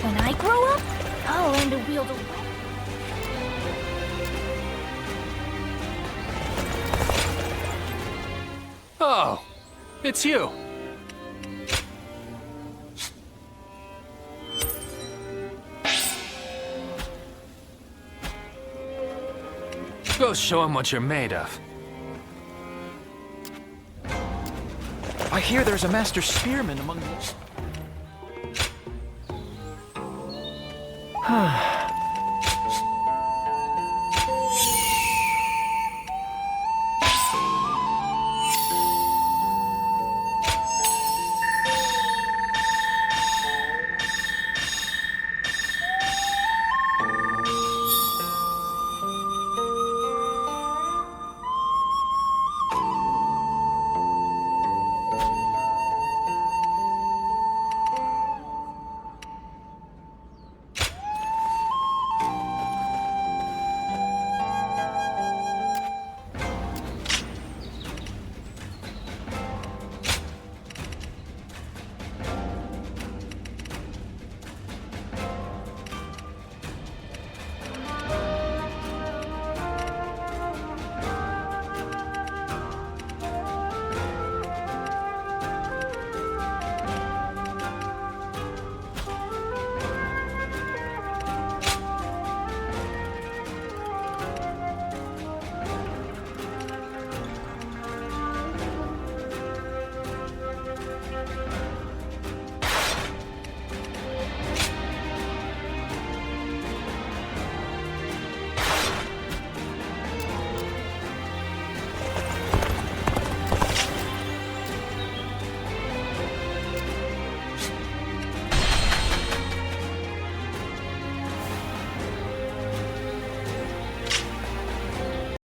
When I grow up, I'll learn to wield a weapon. Oh, it's you. Go show him what you're made of. I hear there's a master spearman among the...